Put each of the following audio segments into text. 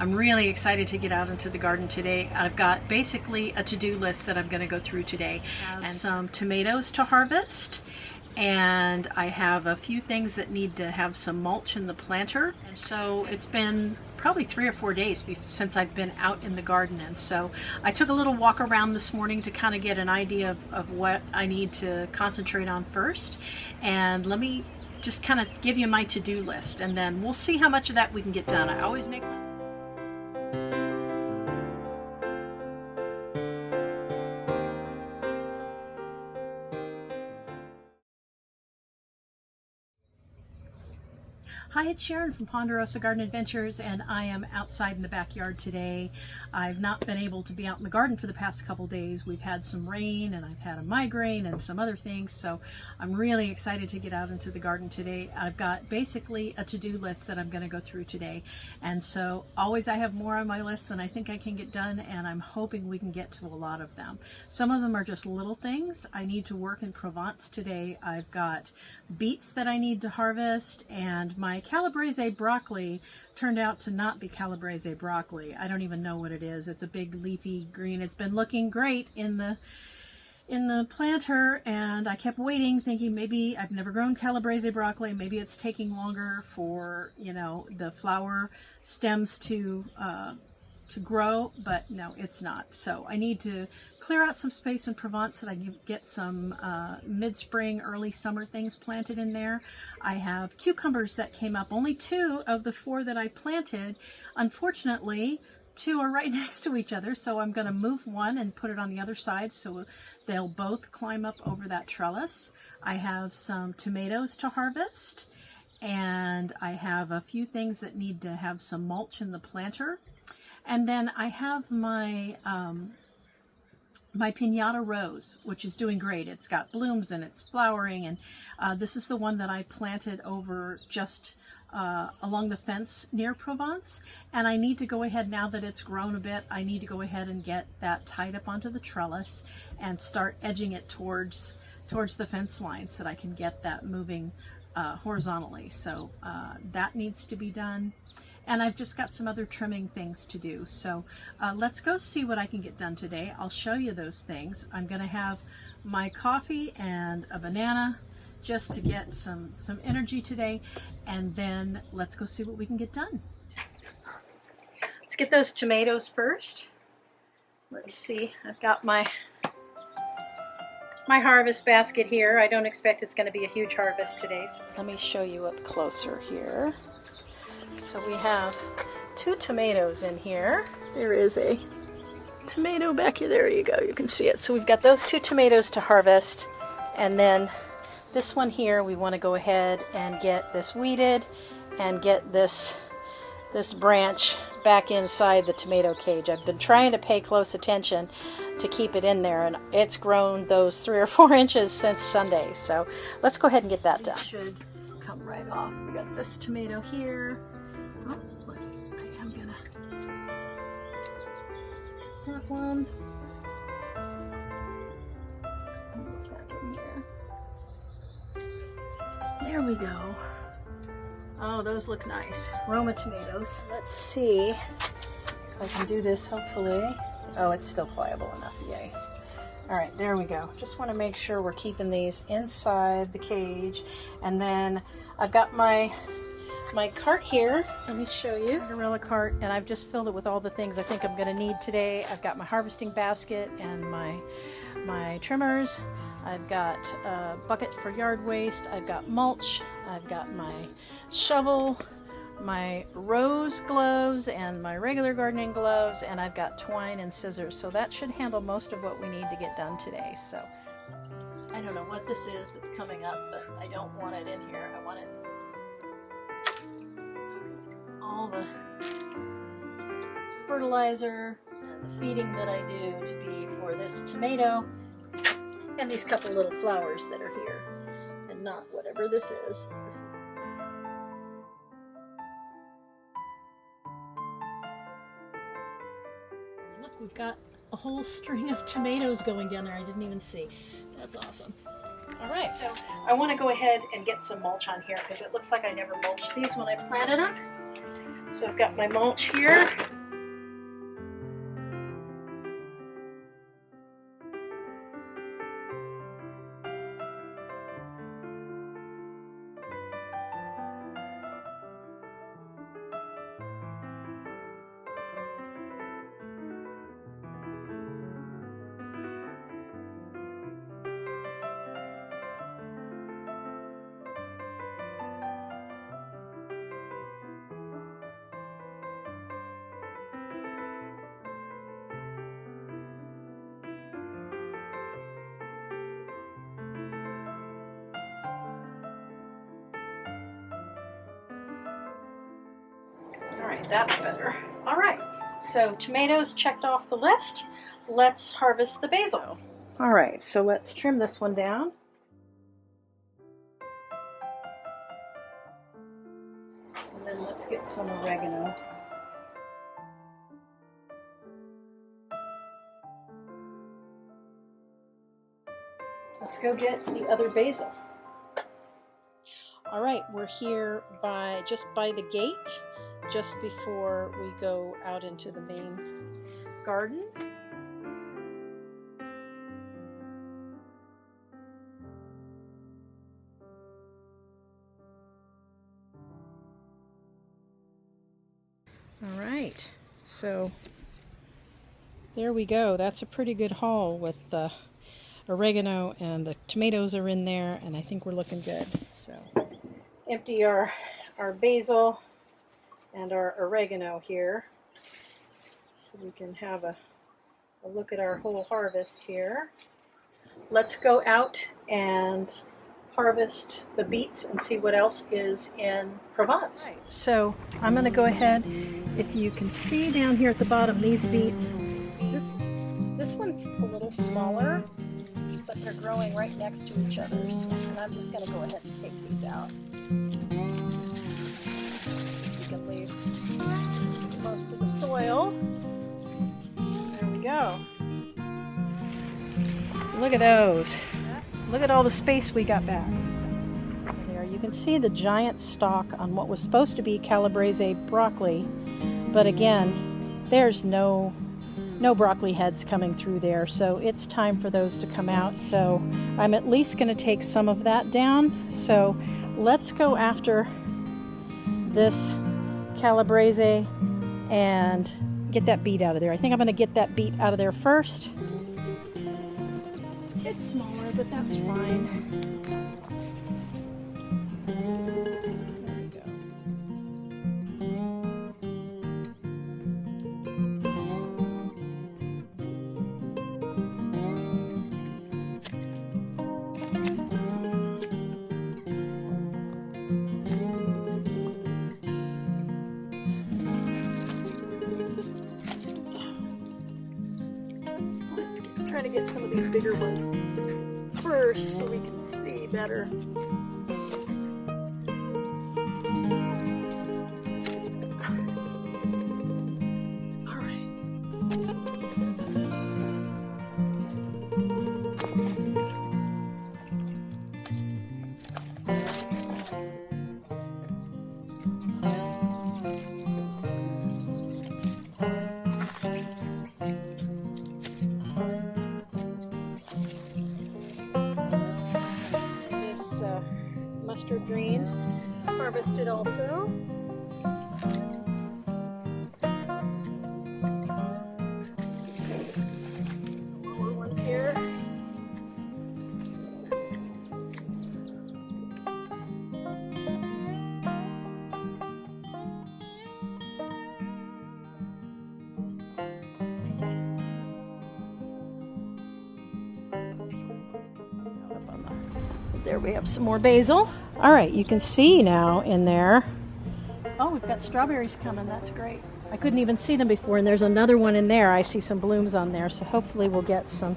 I'm really excited to get out into the garden today. I've got basically a to-do list that I'm going to go through today. And some tomatoes to harvest, and I have a few things that need to have some mulch in the planter. And so it's been probably 3 or 4 days since I've been out in the garden, and so I took a little walk around this morning to kind of get an idea of what I need to concentrate on first. And let me just kind of give you my to-do list, and then we'll see how much of that we can get done. I always make Hi, it's Sharon from Ponderosa Garden Adventures, and I am outside in the backyard today. I've not been able to be out in the garden for the past couple days. We've had some rain, and I've had a migraine and some other things, so I'm really excited to get out into the garden today. I've got basically a to-do list that I'm going to go through today, and so always I have more on my list than I think I can get done, and I'm hoping we can get to a lot of them. Some of them are just little things. I need to work in Provence today. I've got beets that I need to harvest, and my calabrese broccoli turned out to not be calabrese broccoli. I don't even know what it is. It's a big leafy green. It's been looking great in the planter, and I kept waiting thinking maybe I've never grown calabrese broccoli. Maybe it's taking longer for, you know, the flower stems to grow, but no, it's not. So I need to clear out some space in Provence so that I can get some mid-spring, early summer things planted in there. I have cucumbers that came up, only 2 of the 4 that I planted. Unfortunately, 2 are right next to each other, so I'm going to move one and put it on the other side so they'll both climb up over that trellis. I have some tomatoes to harvest, and I have a few things that need to have some mulch in the planter. And then I have my my Pinata rose, which is doing great. It's got blooms and it's flowering, and this is the one that I planted over just along the fence near Provence. And I need to go ahead, now that it's grown a bit, I need to go ahead and get that tied up onto the trellis and start edging it towards the fence line so that I can get that moving horizontally. So that needs to be done. And I've just got some other trimming things to do. So let's go see what I can get done today. I'll show you those things. I'm going to have my coffee and a banana just to get some energy today. And then let's go see what we can get done. Let's get those tomatoes first. Let's see. I've got my harvest basket here. I don't expect it's going to be a huge harvest today. So let me show you up closer here. So we have 2 tomatoes in here. There is a tomato back here. There you go. You can see it. So we've got those 2 tomatoes to harvest. And then this one here, we want to go ahead and get this weeded and get this branch back inside the tomato cage. I've been trying to pay close attention to keep it in there, and it's grown those 3 or 4 inches since Sunday. So let's go ahead and get that done. It should come right off. We got this tomato here. Oh, I'm gonna that one. Back in here. There we go. Oh, those look nice. Roma tomatoes. Let's see if I can do this, hopefully. Oh, it's still pliable enough, yay. All right, there we go. Just want to make sure we're keeping these inside the cage. And then I've got my cart here. Let me show you. Gorilla cart, and I've just filled it with all the things I think I'm going to need today. I've got my harvesting basket and my trimmers. I've got a bucket for yard waste. I've got mulch. I've got my shovel, my rose gloves, and my regular gardening gloves, and I've got twine and scissors. So that should handle most of what we need to get done today. So I don't know what this is that's coming up, but I don't want it in here. I want it all the fertilizer and the feeding that I do to be for this tomato and these couple little flowers that are here, and not whatever this is. Look, we've got a whole string of tomatoes going down there I didn't even see. That's awesome. All right, so I want to go ahead and get some mulch on here because it looks like I never mulched these when I planted them. So I've got my mulch here. That's better. All right, so tomatoes checked off the list. Let's harvest the basil. All right, so let's trim this one down. And then let's get some oregano. Let's go get the other basil. All right, we're here just by the gate, just before we go out into the main garden. All right, so there we go. That's a pretty good haul with the oregano, and the tomatoes are in there, and I think we're looking good. So empty our basil and our oregano here so we can have a look at our whole harvest here. Let's go out and harvest the beets and see what else is in Provence. Right. So I'm going to go ahead. If you can see down here at the bottom, these beets, this one's a little smaller, but they're growing right next to each other. And I'm just going to go ahead and take these out. You can leave most of the soil. There we go. Look at those. Look at all the space we got back. There, you can see the giant stalk on what was supposed to be calabrese broccoli, but again, there's no broccoli heads coming through there, so it's time for those to come out. So I'm at least going to take some of that down. So let's go after this calabrese and get that beet out of there. I think I'm going to get that beet out of there first. It's smaller, but that's fine. Try to get some of these bigger ones first so we can see better. All right. Mustard greens harvested also. Some lower ones here. There we have some more basil. All right, you can see now in there. Oh, we've got strawberries coming. That's great. I couldn't even see them before, and there's another one in there. I see some blooms on there, so hopefully we'll get some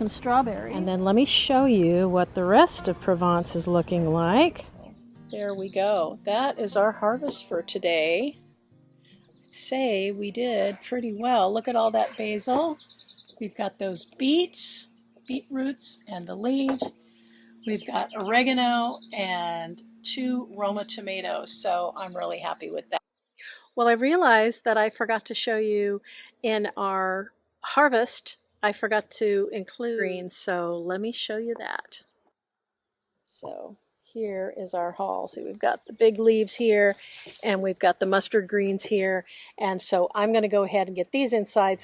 strawberries. And then let me show you what the rest of Provence is looking like. There we go. That is our harvest for today. I'd say we did pretty well. Look at all that basil. We've got those beets, beetroots, and the leaves. We've got oregano and 2 Roma tomatoes, so I'm really happy with that. Well, I realized that I forgot to show you in our harvest, I forgot to include greens, so let me show you that. So here is our haul. See, we've got the big leaves here, and we've got the mustard greens here, and so I'm going to go ahead and get these inside.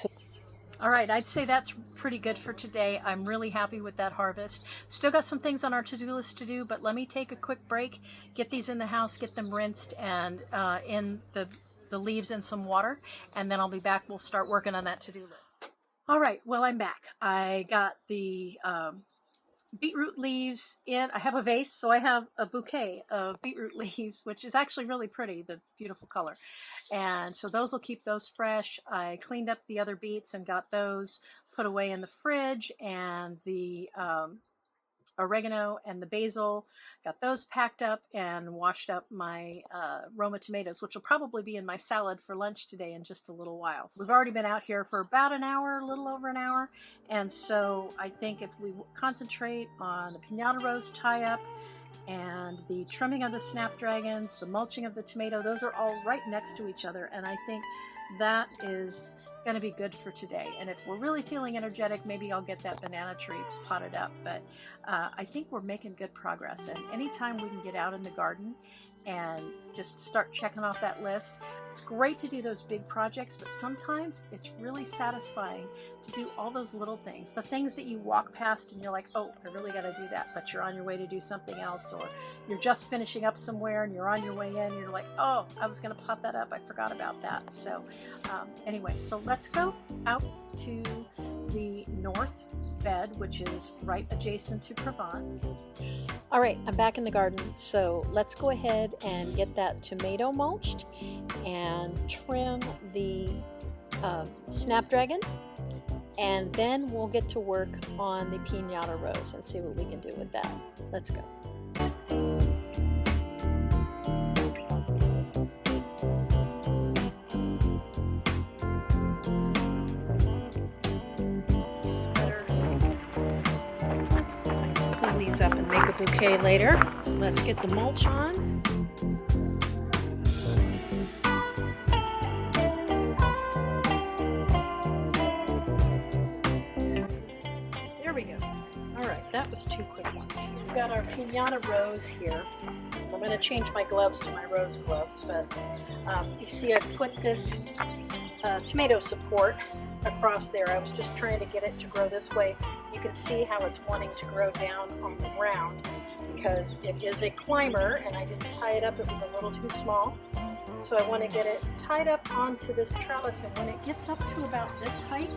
All right, I'd say that's pretty good for today. I'm really happy with that harvest. Still got some things on our to-do list to do, but let me take a quick break, get these in the house, get them rinsed, and in the leaves in some water, and then I'll be back. We'll start working on that to-do list. All right, well, I'm back. I got the beetroot leaves in, I have a vase, so I have a bouquet of beetroot leaves, which is actually really pretty, the beautiful color. And so those will keep those fresh. I cleaned up the other beets and got those put away in the fridge, and the oregano and the basil, got those packed up, and washed up my Roma tomatoes, which will probably be in my salad for lunch today in just a little while. We've already been out here for about an hour, a little over an hour, and so I think if we concentrate on the Pinata rose tie-up and the trimming of the snapdragons, the mulching of the tomato, those are all right next to each other, and I think that is going to be good for today. And if we're really feeling energetic, maybe I'll get that banana tree potted up. But I think we're making good progress, and anytime we can get out in the garden and just start checking off that list, it's great to do those big projects, but sometimes it's really satisfying to do all those little things, the things that you walk past and you're like, oh, I really got to do that, but you're on your way to do something else, or you're just finishing up somewhere and you're on your way in and you're like, oh, I was going to pot that up, I forgot about that. So anyway, so let's go out to the north bed, which is right adjacent to Provence. All right, I'm back in the garden, so let's go ahead and get that tomato mulched and trim the snapdragon, and then we'll get to work on the Pinata rose and see what we can do with that. Let's go. Up and make a bouquet later. Let's get the mulch on. There we go. All right, that was 2 quick ones. We've got our Pinata rose here. I'm going to change my gloves to my rose gloves, but you see I put this tomato support across there. I was just trying to get it to grow this way. You can see how it's wanting to grow down on the ground because it is a climber, and I didn't tie it up. It was a little too small. So I want to get it tied up onto this trellis, and when it gets up to about this height,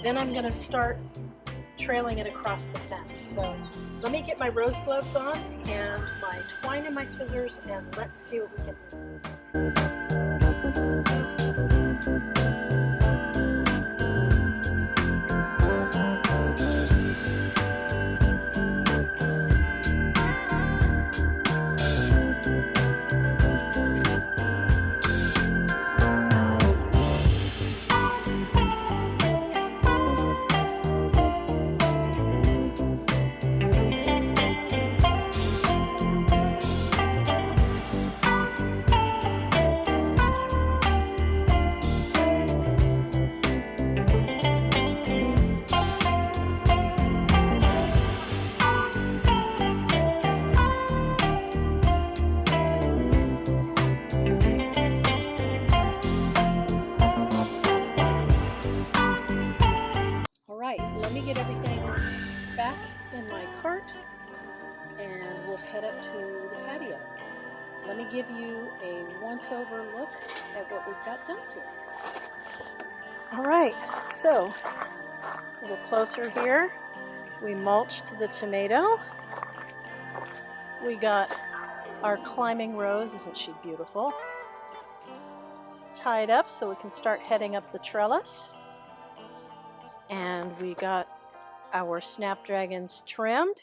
then I'm going to start trailing it across the fence. So let me get my rose gloves on and my twine and my scissors, and let's see what we can do. Let me get everything back in my cart and we'll head up to the patio. Let me give you a once-over look at what we've got done here. All right, so a little closer here. We mulched the tomato. We got our climbing rose, isn't she beautiful? Tied up so we can start heading up the trellis. And we got our snapdragons trimmed.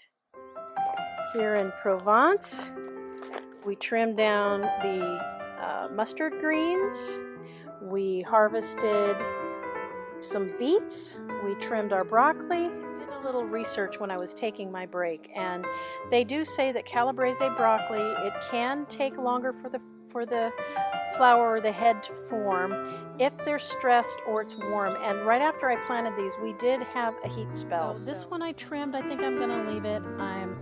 Here in Provence, we trimmed down the mustard greens. We harvested some beets. We trimmed our broccoli. Did a little research when I was taking my break, and they do say that calabrese broccoli, it can take longer for the flower or the head to form if they're stressed or it's warm. And right after I planted these, we did have a heat spell. So this one I trimmed. I think I'm going to leave it. I'm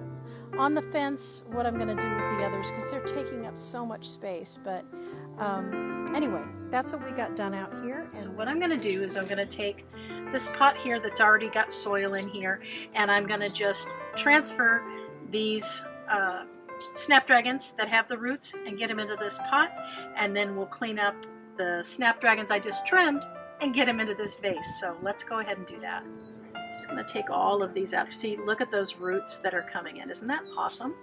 on the fence what I'm going to do with the others because they're taking up so much space. But anyway, that's what we got done out here. And so what I'm going to do is I'm going to take this pot here that's already got soil in here, and I'm going to just transfer these snapdragons that have the roots and get them into this pot, and then we'll clean up the snapdragons I just trimmed and get them into this vase. So let's go ahead and do that. Just going to take all of these out. See, look at those roots that are coming in. Isn't that awesome?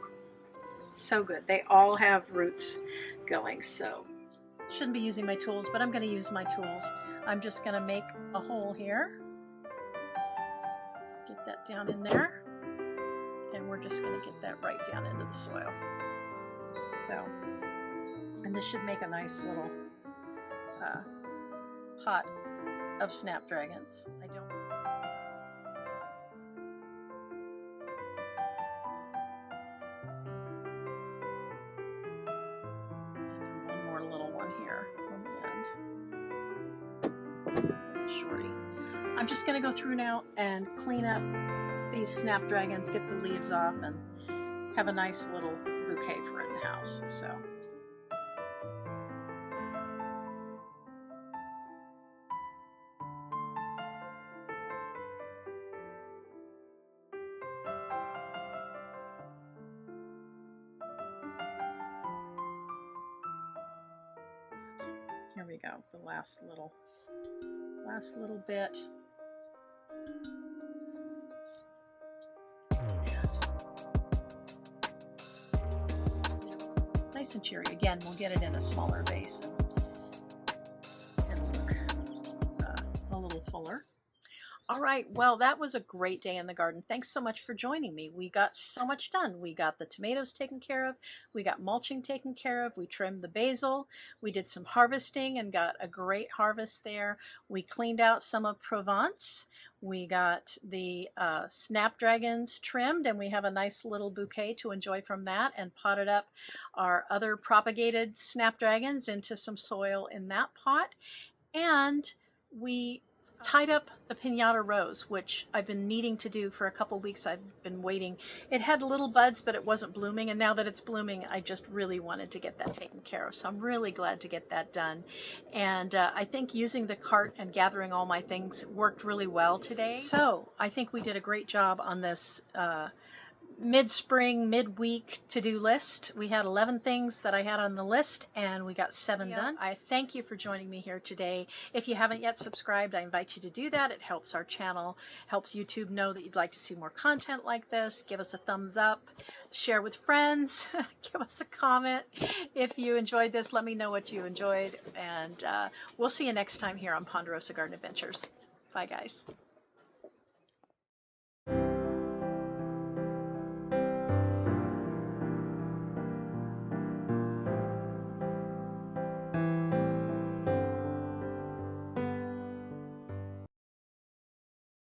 So good. They all have roots going. So shouldn't be using my tools, but I'm going to use my tools. I'm just going to make a hole here. Get that down in there. And we're just going to get that right down into the soil. So, and this should make a nice little pot of snapdragons. I don't. And one more little one here on the end. Shorty. I'm just going to go through now and clean up these snapdragons, get the leaves off, and have a nice little bouquet for in the house. So. Here we go, the last little bit. Nice and cheery. Again, we'll get it in a smaller vase and look a little fuller. All right, well, that was a great day in the garden. Thanks so much for joining me. We got so much done. We got the tomatoes taken care of. We got mulching taken care of. We trimmed the basil. We did some harvesting and got a great harvest there. We cleaned out some of Provence. We got the snapdragons trimmed, and we have a nice little bouquet to enjoy from that, and potted up our other propagated snapdragons into some soil in that pot. And we tied up the Pinata rose, which I've been needing to do for a couple weeks. I've been waiting. It had little buds, but it wasn't blooming. And now that it's blooming, I just really wanted to get that taken care of. So I'm really glad to get that done. And I think using the cart and gathering all my things worked really well today. So I think we did a great job on this mid-spring, mid-week to-do list. We had 11 things that I had on the list, and we got 7 done. I thank you for joining me here today. If you haven't yet subscribed, I invite you to do that. It helps our channel, helps YouTube know that you'd like to see more content like this. Give us a thumbs up, share with friends, give us a comment. If you enjoyed this, let me know what you enjoyed, and we'll see you next time here on Ponderosa Garden Adventures. Bye, guys.